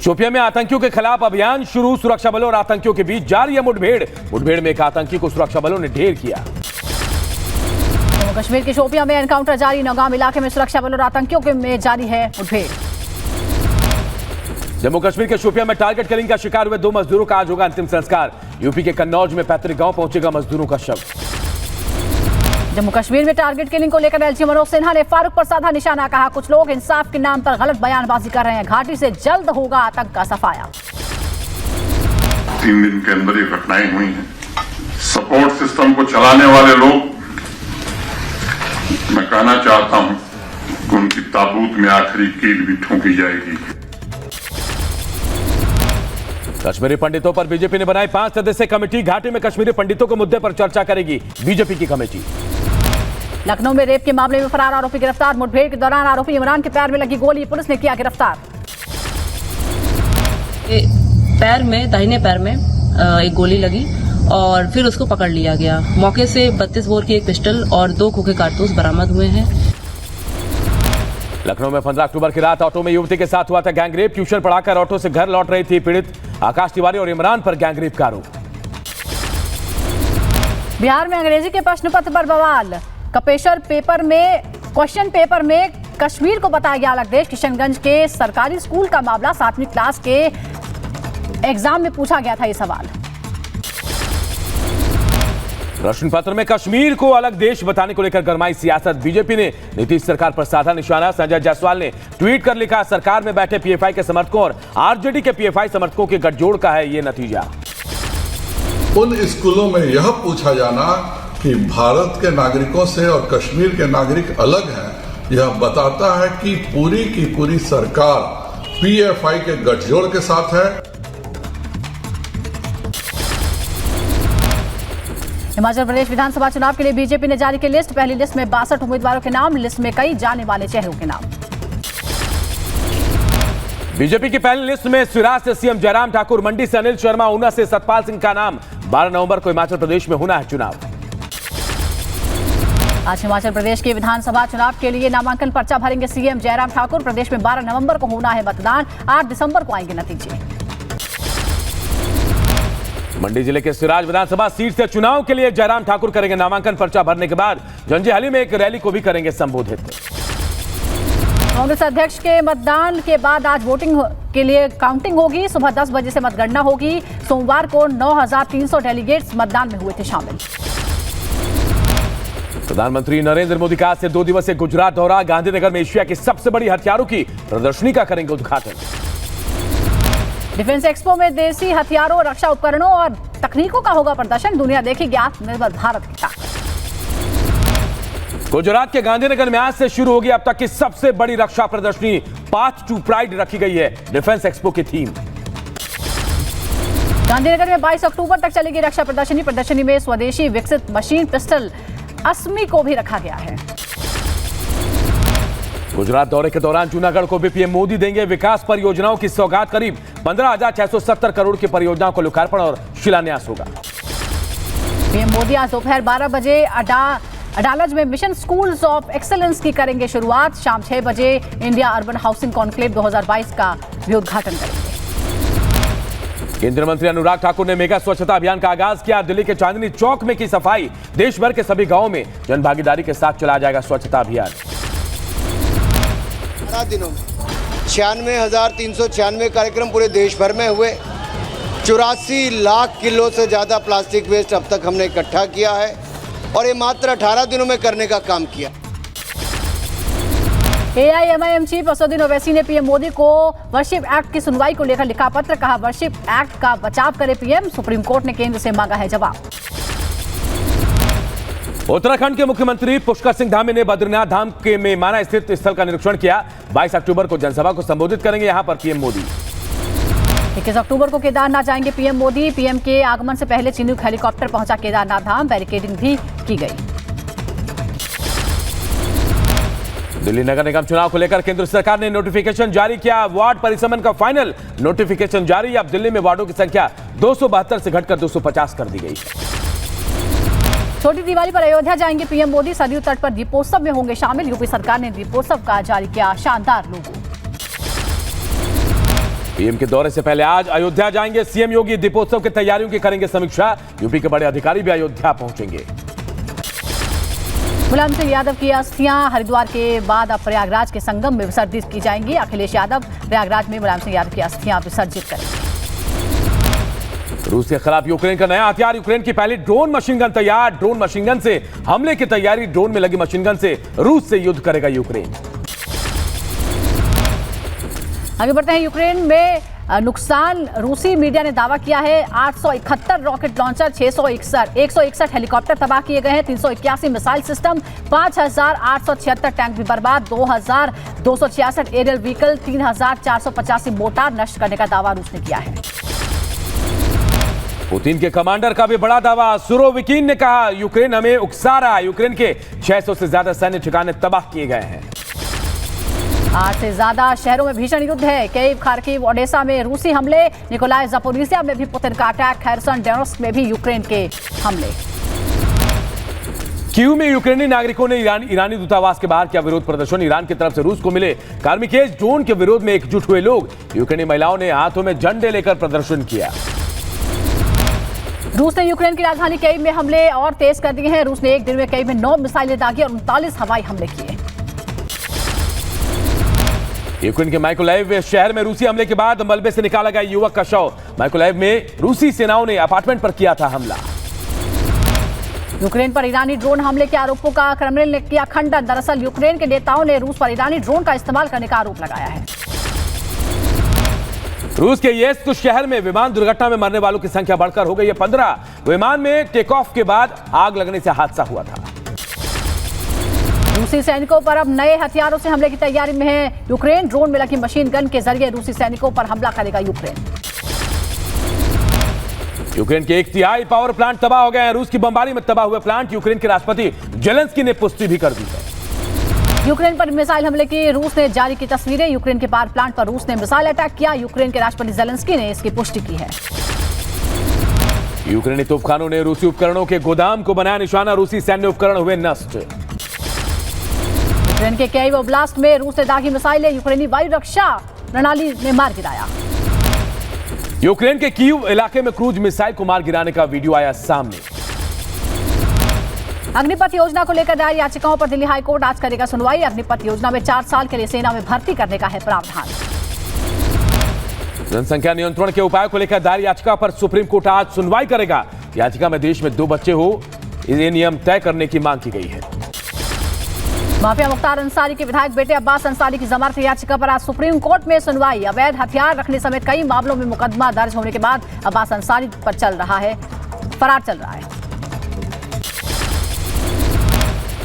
शोपियां में आतंकियों के खिलाफ अभियान शुरू, सुरक्षा बलों और आतंकियों के बीच जारी है मुठभेड़ में एक आतंकी को सुरक्षा बलों ने ढेर किया। जम्मू कश्मीर के शोपियां में एनकाउंटर जारी, नौगाम इलाके में सुरक्षा बलों और आतंकियों के में जारी है मुठभेड़। जम्मू कश्मीर के शोपियां में टारगेट किलिंग का शिकार हुए 2 मजदूरों का आज होगा अंतिम संस्कार। यूपी के कन्नौज में पैतृक गांव पहुंचेगा मजदूरों का शव। जम्मू कश्मीर में टारगेट किलिंग को लेकर एलजी मनोज सिन्हा ने फारूक पर साधा निशाना, कहा कुछ लोग इंसाफ के नाम पर गलत बयानबाजी कर रहे हैं, घाटी से जल्द होगा आतंक का सफाया। 3 दिन के अंदर ये घटनाएं हुई हैं। सपोर्ट सिस्टम को चलाने वाले लोग, मैं कहना चाहता हूं कि उनकी ताबूत में आखिरी कील भी ठोंकी जाएगी। कश्मीरी पंडितों पर बीजेपी ने बनाई 5 सदस्यीय कमेटी, घाटी में कश्मीरी पंडितों के मुद्दे पर चर्चा करेगी बीजेपी की कमेटी। लखनऊ में रेप के मामले में फरार आरोपी गिरफ्तार, मुठभेड़ के दौरान आरोपी इमरान के पैर में लगी गोली, पुलिस ने किया गिरफ्तार। दाहिने पैर में एक गोली लगी और फिर उसको पकड़ लिया गया। मौके से 32 बोर की एक पिस्टल और 2 खोखे कारतूस बरामद हुए हैं। लखनऊ में 15 अक्टूबर की रात ऑटो में युवती के साथ हुआ था गैंगरेप, ट्यूशन पढ़ाकर ऑटो से घर लौट रही थी पीड़ित। आकाश तिवारी और इमरान पर गैंगरेप का आरोप। बिहार में अंग्रेजी के प्रश्न पत्र पर बवाल, क्वेश्चन पेपर में कश्मीर को बताया गया अलग देश। किशनगंज के सरकारी स्कूल का मामला, 7वीं क्लास के एग्जाम में पूछा गया था ये सवाल। प्रश्न पत्र में कश्मीर को अलग देश बताने को लेकर गरमाई सियासत, बीजेपी ने नीतीश सरकार पर साधा निशाना। संजय जायसवाल ने ट्वीट कर लिखा, सरकार में बैठे पीएफआई के समर्थकों और आरजेडी के पीएफआई समर्थकों के गठजोड़ का है ये नतीजा। उन स्कूलों में यह पूछा जाना कि भारत के नागरिकों से और कश्मीर के नागरिक अलग हैं, यह बताता है कि पूरी की पूरी सरकार पीएफआई के गठजोड़ के साथ है। हिमाचल प्रदेश विधानसभा चुनाव के लिए बीजेपी ने जारी की लिस्ट, पहली लिस्ट में 62 उम्मीदवारों के नाम, लिस्ट में कई जाने वाले चेहरों के नाम। बीजेपी की पहली लिस्ट में सिराज से सीएम जयराम ठाकुर, मंडी से अनिल शर्मा, ऊना से सतपाल सिंह का नाम। 12 नवंबर को हिमाचल प्रदेश में होना है चुनाव। आज हिमाचल प्रदेश के विधानसभा चुनाव के लिए नामांकन पर्चा भरेंगे सीएम जयराम ठाकुर। प्रदेश में 12 नवंबर को होना है मतदान, 8 दिसंबर को आएंगे नतीजे। मंडी जिले के सिराज विधानसभा सीट से चुनाव के लिए जयराम ठाकुर करेंगे नामांकन पर्चा भरने के बाद जंजैहली में एक रैली को भी करेंगे संबोधित। कांग्रेस अध्यक्ष के मतदान के बाद आज वोटिंग के लिए काउंटिंग होगी, सुबह 10 बजे से मतगणना होगी। सोमवार को 9300 डेलीगेट्स मतदान में हुए थे शामिल। प्रधानमंत्री नरेंद्र मोदी का आज से 2 दिवसीय गुजरात दौरा, गांधीनगर में एशिया की सबसे बड़ी हथियारों की प्रदर्शनी का करेंगे उद्घाटन। डिफेंस एक्सपो में देसी हथियारों, रक्षा उपकरणों और तकनीकों का होगा प्रदर्शन, दुनिया देखेगी आत्मनिर्भर भारत की ताकत। गुजरात के गांधीनगर में आज से शुरू होगी अब तक की सबसे बड़ी रक्षा प्रदर्शनी, पाथ टू प्राइड रखी गई है डिफेंस एक्सपो की थीम। गांधीनगर में 22 अक्टूबर तक चलेगी रक्षा प्रदर्शनी। प्रदर्शनी में स्वदेशी विकसित मशीन पिस्टल अस्मी को भी रखा गया है। गुजरात दौरे के दौरान जूनागढ़ को भी पीएम मोदी देंगे विकास परियोजनाओं की सौगात, करीब 15,670 करोड़ की परियोजनाओं को लोकार्पण और शिलान्यास होगा। पीएम मोदी आज दोपहर 12 बजे अडालज में मिशन स्कूल्स ऑफ एक्सीलेंस की करेंगे शुरुआत। शाम 6 बजे इंडिया अर्बन हाउसिंग कॉन्क्लेव 2022 का भी उद्घाटन करेंगे। केंद्रीय मंत्री अनुराग ठाकुर ने मेगा स्वच्छता अभियान का आगाज किया, दिल्ली के चांदनी चौक में की सफाई, देश भर के सभी गांवों में जनभागीदारी के साथ चलाया जाएगा स्वच्छता अभियान। 12 दिनों में 96,396 कार्यक्रम पूरे देश भर में हुए। 84 लाख किलो से ज़्यादा प्लास्टिक वेस्ट अब तक हमने इकट्ठा किया है और ये मात्र 18 दिनों में करने का काम किया। AIMIM चीफ असदुद्दीन ओवैसी ने पीएम मोदी को वर्शिप एक्ट की सुनवाई को लेकर लिखा पत्र, कहा वर्शिप एक्ट का बचाव करे पीएम, सुप्रीम कोर्ट ने केंद्र से मांगा है जवाब। उत्तराखंड के मुख्यमंत्री पुष्कर सिंह धामी ने बद्रीनाथ धाम के मेमाना स्थित स्थल का निरीक्षण किया। 22 अक्टूबर को जनसभा को संबोधित करेंगे यहां पर पीएम मोदी। 21 अक्टूबर को केदारनाथ जाएंगे पीएम मोदी। पीएम के आगमन से पहले चिनूक हेलीकॉप्टर पहुंचा केदारनाथ धाम, बैरिकेडिंग भी की गई। दिल्ली नगर निगम चुनाव को लेकर केंद्र सरकार ने नोटिफिकेशन जारी किया, वार्ड परिसमन का फाइनल नोटिफिकेशन जारी। अब दिल्ली में वार्डों की संख्या 272 से घटकर 250 कर दी गई है। छोटी दिवाली पर अयोध्या जाएंगे पीएम मोदी, सरयू तट पर दीपोत्सव में होंगे शामिल। यूपी सरकार ने दीपोत्सव का जारी किया शानदार लोगो। पीएम के दौरे से पहले आज अयोध्या जाएंगे सीएम योगी। दीपोत्सव की तैयारियों की करेंगे समीक्षा। यूपी के बड़े अधिकारी भी अयोध्या पहुंचेंगे। मुलायम सिंह यादव की अस्थियां हरिद्वार के बाद अब प्रयागराज के संगम में विसर्जित की जाएंगी। अखिलेश यादव प्रयागराज में मुलायम सिंह यादव की अस्थियां विसर्जित करेंगे। रूस के खिलाफ यूक्रेन का नया हथियार। यूक्रेन की पहली ड्रोन मशीन गन तैयार। ड्रोन मशीन गन से हमले की तैयारी। ड्रोन में लगी मशीन गन से रूस से युद्ध करेगा यूक्रेन। आगे बढ़ते हैं। यूक्रेन में नुकसान रूसी मीडिया ने दावा किया है। 871 रॉकेट लॉन्चर, 161 हेलीकॉप्टर तबाह किए गए हैं, 381 मिसाइल सिस्टम, 5876 टैंक भी बर्बाद, 2266 एरियल व्हीकल, 3485 मोर्टार नष्ट करने का दावा रूस ने किया है। पुतिन के कमांडर का भी बड़ा दावा। सुरोविकिन ने कहा यूक्रेन हमें उकसा रहा है। यूक्रेन के 600 से ज्यादा सैन्य ठिकाने तबाह किए गए हैं। 8 से ज्यादा शहरों में भीषण युद्ध है। कीव, खार्किव, ओडेसा में रूसी हमले, निकोलाय, ज़पोरिज़िया में भी पुतिन का अटैक, खैरसन, डोनेत्स्क में भी यूक्रेन के हमले। कीव में यूक्रेनी नागरिकों ने ईरानी दूतावास के बाहर किया विरोध प्रदर्शन। ईरान की तरफ से रूस को मिले कार्मिकेज ड्रोन के विरोध में एकजुट हुए लोग। यूक्रेनी महिलाओं ने हाथों में झंडे लेकर प्रदर्शन किया। रूस ने यूक्रेन की राजधानी कीव में हमले और तेज कर दिए हैं। रूस ने एक दिन में कीव में 9 मिसाइलें दागी और 39 हवाई हमले किए। यूक्रेन के माइकोलाइव शहर में रूसी हमले के बाद मलबे से निकाला गया युवक का शव। माइकोलाइव में रूसी सेनाओं ने अपार्टमेंट पर किया था हमला। यूक्रेन पर ईरानी ड्रोन हमले के आरोपों का क्रेमलिन ने किया खंडन। दरअसल यूक्रेन के नेताओं ने रूस पर ईरानी ड्रोन का इस्तेमाल करने का आरोप लगाया है। रूस के येस्क शहर में विमान दुर्घटना में मरने वालों की संख्या बढ़कर हो गई है 15। विमान में टेक ऑफ के बाद आग लगने से हादसा हुआ था। रूसी सैनिकों पर अब नए हथियारों से हमले की तैयारी में है यूक्रेन। ड्रोन में लगी मशीन गन के जरिए रूसी सैनिकों पर हमला करेगा यूक्रेन। यूक्रेन के 1/3 पावर प्लांट तबाह हो गए हैं। रूस की बमबारी में तबाह हुए प्लांट यूक्रेन के राष्ट्रपति जेलेंस्की ने पुष्टि भी कर दी है। यूक्रेन पर मिसाइल हमले की रूस ने जारी की तस्वीरें। यूक्रेन के पावर प्लांट पर रूस ने मिसाइल अटैक किया। यूक्रेन के राष्ट्रपति जेलेंस्की ने इसकी पुष्टि की है। यूक्रेनी तोपखानों ने रूसी उपकरणों के गोदाम को बनाया निशाना। रूसी सैन्य उपकरण हुए नष्ट। यूक्रेन के कीव ओब्लास्ट में रूस ने दागी मिसाइलें। यूक्रेनी वायु रक्षा प्रणाली ने मार गिराया। यूक्रेन के कीव इलाके में क्रूज मिसाइल को मार गिराने का वीडियो आया सामने। अग्निपथ योजना को लेकर दायर याचिकाओं पर दिल्ली हाईकोर्ट आज करेगा सुनवाई। अग्निपथ योजना में 4 साल के लिए सेना में भर्ती करने का है प्रावधान। जनसंख्या नियंत्रण के उपाय को लेकर दायर याचिका पर सुप्रीम कोर्ट आज सुनवाई करेगा। याचिका में देश में 2 बच्चे हो ये नियम तय करने की मांग की गई है। माफिया मुख्तार अंसारी के विधायक बेटे अब्बास अंसारी की जमानत याचिका पर आज सुप्रीम कोर्ट में सुनवाई। अवैध हथियार रखने समेत कई मामलों में मुकदमा दर्ज होने के बाद अब्बास अंसारी पर फरार चल रहा है।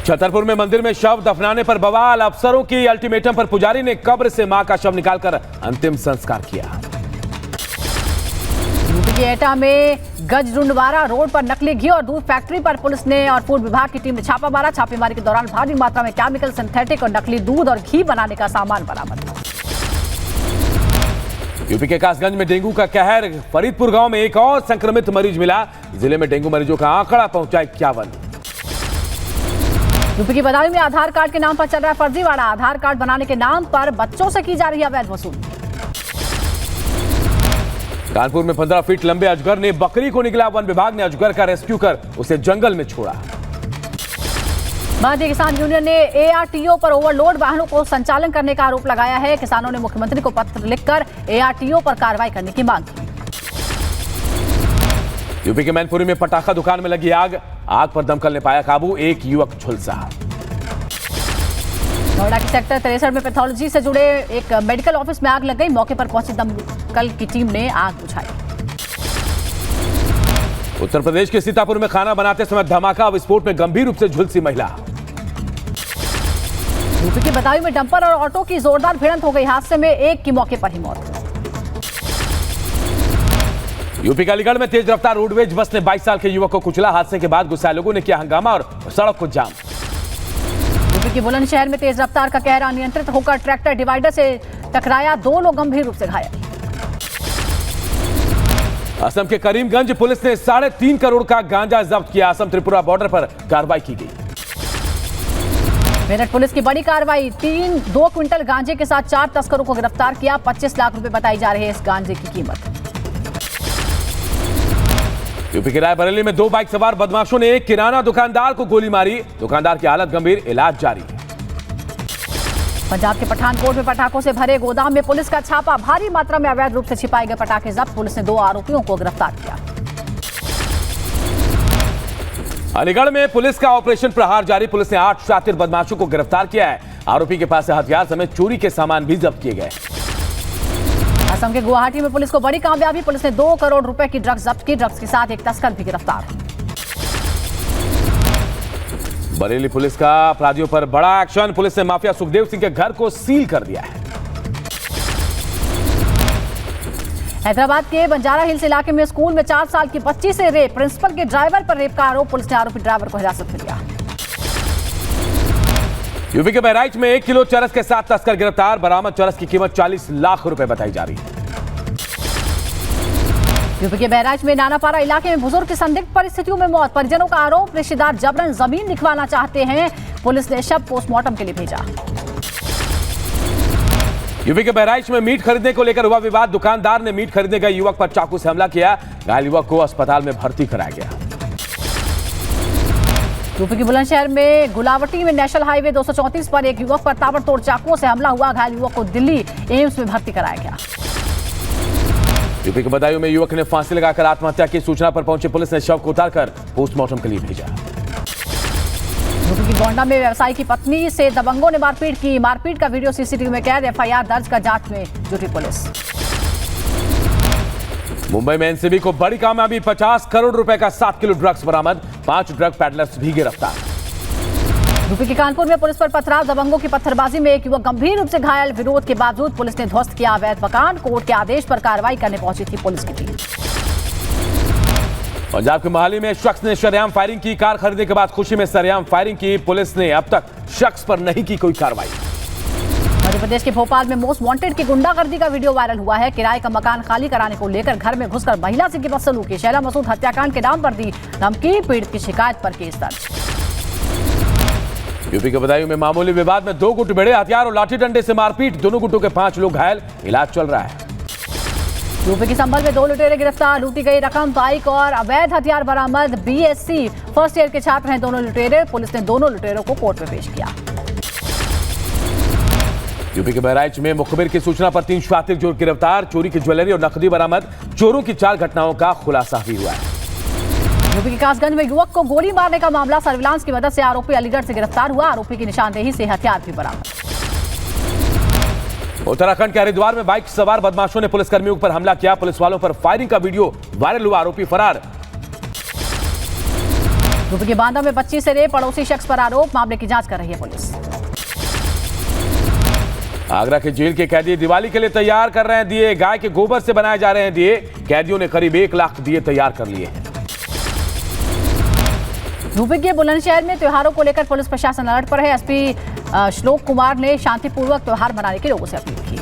छतरपुर में मंदिर में शव दफनाने पर बवाल। अफसरों की अल्टीमेटम पर पुजारी ने कब्र से मां का शव निकालकर अंतिम संस्कार किया। यूपी के एटा में गजरुंडवारा रोड पर नकली घी और दूध फैक्ट्री पर पुलिस ने और फूड विभाग की टीम ने छापा मारा। छापेमारी के दौरान भारी मात्रा में केमिकल, सिंथेटिक और नकली दूध और घी बनाने का सामान बरामद। यूपी के कासगंज में डेंगू का कहर। फरीदपुर गांव में एक और संक्रमित मरीज मिला। जिले में डेंगू मरीजों का आंकड़ा पहुंचा 51। यूपी की बदायूं में आधार कार्ड के नाम पर चल रहा है फर्जीवाड़ा। आधार कार्ड बनाने के नाम पर बच्चों से की जा रही है अवैध वसूली। कानपुर में 15 फीट लंबे अजगर ने बकरी को निगला। वन विभाग ने अजगर का रेस्क्यू कर उसे जंगल में छोड़ा। भारतीय किसान यूनियन ने एआरटीओ पर ओवरलोड वाहनों को संचालन करने का आरोप लगाया है। किसानों ने मुख्यमंत्री को पत्र लिखकर एआरटीओ पर कार्रवाई करने की मांग की। यूपी के मैनपुरी में पटाखा दुकान में लगी आग पर दमकल ने पाया काबू। एक युवक झुलसा। नोएडा के सेक्टर 63 में पैथोलॉजी से जुड़े एक मेडिकल ऑफिस में आग लग गई। मौके पर पहुंची दमकल की टीम ने आग बुझाई। उत्तर प्रदेश के सीतापुर में खाना बनाते समय धमाका, विस्फोट में गंभीर रूप से झुलसी महिला। यूपी के बदायूं में डंपर और ऑटो की जोरदार भिड़ंत हो गई। हादसे में एक की मौके पर ही मौत। यूपी के अलीगढ़ में तेज रफ्तार रोडवेज बस ने 22 साल के युवक को कुचला। हादसे के बाद गुस्साए लोगों ने किया हंगामा और सड़क को जाम। यूपी के बुलंदशहर में तेज रफ्तार का कहर अनियंत्रित होकर ट्रैक्टर डिवाइडर से टकराया। 2 लोग गंभीर रूप से घायल। असम के करीमगंज पुलिस ने 3.5 करोड़ का गांजा जब्त किया। असम त्रिपुरा बॉर्डर पर कार्रवाई की गई। मेरठ पुलिस की बड़ी कार्रवाई, 2 क्विंटल गांजे के साथ 4 तस्करों को गिरफ्तार किया। 25 लाख रुपए बताई जा रही है इस गांजे की कीमत। यूपी के रायबरेली में 2 बाइक सवार बदमाशों ने किराना दुकानदार को गोली मारी। दुकानदार की हालत गंभीर, इलाज जारी है। पंजाब के पठानकोट में पटाखों से भरे गोदाम में पुलिस का छापा, भारी मात्रा में अवैध रूप से छिपाए गए पटाखे जब्त। पुलिस ने 2 आरोपियों को गिरफ्तार किया। अलीगढ़ में पुलिस का ऑपरेशन प्रहार जारी। पुलिस ने 8 शातिर बदमाशों को गिरफ्तार किया है। आरोपी के पास से हथियार समेत चोरी के सामान भी जब्त किए गए। असम के गुवाहाटी में पुलिस को बड़ी कामयाबी, पुलिस ने 2 करोड़ रुपए की ड्रग्स जब्त की। ड्रग्स के साथ एक तस्कर भी गिरफ्तार। बरेली पुलिस का अपराधियों पर बड़ा एक्शन। पुलिस ने माफिया सुखदेव सिंह के घर को सील कर दिया है। हैदराबाद के बंजारा हिल्स इलाके में स्कूल में 4 साल की बच्ची से रेप, प्रिंसिपल के ड्राइवर पर रेप का आरोप। पुलिस ने आरोपी ड्राइवर को हिरासत में लिया। यूपी के बहराइच में 1 किलो चरस के साथ तस्कर गिरफ्तार। बरामद चरस की कीमत 40 लाख रुपए बताई जा रही है। यूपी के बहराइच में नानापारा इलाके में बुजुर्ग की संदिग्ध परिस्थितियों में मौत। परिजनों का आरोप, रिश्तेदार जबरन जमीन लिखवाना चाहते हैं। पुलिस ने शव पोस्टमार्टम के लिए भेजा। यूपी के बहराइच में मीट खरीदने को लेकर हुआ विवाद। दुकानदार ने मीट खरीदने गए युवक पर चाकू से हमला किया। घायल युवक को अस्पताल में भर्ती कराया गया। यूपी के बुलंदशहर में गुलावटी में नेशनल हाईवे 234 पर एक युवक पर ताबड़तोड़ चाकुओं से हमला हुआ। घायल युवक को दिल्ली एम्स में भर्ती कराया गया। यूपी के बदायूं में युवक ने फांसी लगाकर आत्महत्या की। सूचना पर पहुंची पुलिस ने शव को उतारकर पोस्टमार्टम के लिए भेजा। यूपी की गोंडा में व्यवसायी की पत्नी से दबंगों ने मारपीट की। मारपीट का वीडियो सीसीटीवी में कैद। एफआईआर दर्ज कर जांच में जुटी पुलिस। मुंबई में एनसीबी को बड़ी कामयाबी, 50 करोड़ रुपए का 7 किलो ड्रग्स बरामद। 5 ड्रग पैडलर्स भी गिरफ्तार। यूपी के कानपुर में पुलिस पर पथराव, दबंगों की पत्थरबाजी में एक युवक गंभीर रूप से घायल। विरोध के बावजूद पुलिस ने ध्वस्त किया अवैध मकान। कोर्ट के आदेश पर कार्रवाई करने पहुंची थी पुलिस की टीम। पंजाब के मोहाली में शख्स ने सरेआम फायरिंग की। कार खरीदने के बाद खुशी में सरेआम फायरिंग की। पुलिस ने अब तक शख्स पर नहीं की कोई कार्रवाई। मध्य प्रदेश के भोपाल में मोस्ट वांटेड की गुंडागर्दी का वीडियो वायरल हुआ है। किराए का मकान खाली कराने को लेकर घर में घुसकर महिला से की बदसलूकी। शैला मसूद हत्याकांड के नाम पर दी धमकी, पीड़ित की शिकायत पर केस दर्ज। यूपी के बदायूं में मामूली विवाद में 2 गुट भिड़े। हथियार और लाठी डंडे से मारपीट। दोनों गुटों के 5 लोग घायल, इलाज चल रहा है। यूपी के संभल में 2 लुटेरे गिरफ्तार। लूटी गई रकम, बाइक और अवैध हथियार बरामद। बीएससी फर्स्ट ईयर के छात्र हैं दोनों लुटेरे। पुलिस ने दोनों लुटेरों को कोर्ट में पेश किया। यूपी के बहराइच में मुखबिर की सूचना पर 3 शातिर चोर गिरफ्तार। चोरी की ज्वेलरी और नकदी बरामद। चोरों की 4 घटनाओं का खुलासा भी हुआ है। यूपी के कासगंज में युवक को गोली मारने का मामला, सर्विलांस की मदद से आरोपी अलीगढ़ से गिरफ्तार हुआ। आरोपी की निशानदेही से हथियार भी बरामद। उत्तराखंड के हरिद्वार में बाइक सवार बदमाशों ने पुलिसकर्मियों पर हमला किया। पुलिस वालों पर फायरिंग का वीडियो वायरल हुआ। आरोपी फरार। यूपी के बांदा में बच्ची से रेप, पड़ोसी शख्स पर आरोप। मामले की जांच कर रही है पुलिस। आगरा के जेल के कैदी दिवाली के लिए तैयार कर रहे हैं दिए। गाय के गोबर से बनाए जा रहे हैं दिए। कैदियों ने करीब 1 लाख दिए तैयार कर लिए हैं। यूपी के बुलंदशहर में त्योहारों को लेकर पुलिस प्रशासन अलर्ट पर है। एसपी श्लोक कुमार ने शांतिपूर्वक त्योहार मनाने की लोगों से अपील की।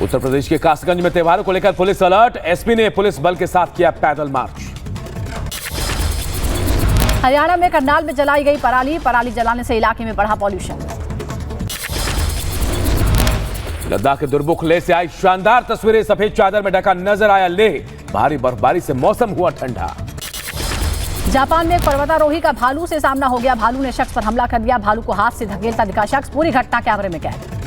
उत्तर प्रदेश के कासगंज में त्योहारों को लेकर पुलिस अलर्ट। एसपी ने पुलिस बल के साथ किया पैदल मार्च। हरियाणा में करनाल में जलाई गई पराली। पराली जलाने से इलाके में बढ़ा पॉल्यूशन। लद्दाख के दुर्मुख लेह से आई शानदार तस्वीरें। सफेद चादर में ढका नजर आया लेह। भारी बर्फबारी से मौसम हुआ ठंडा। जापान में एक पर्वतारोही का भालू से सामना हो गया। भालू ने शख्स पर हमला कर दिया। भालू को हाथ से धकेलता दिखा शख्स। पूरी घटना कैमरे में कैद।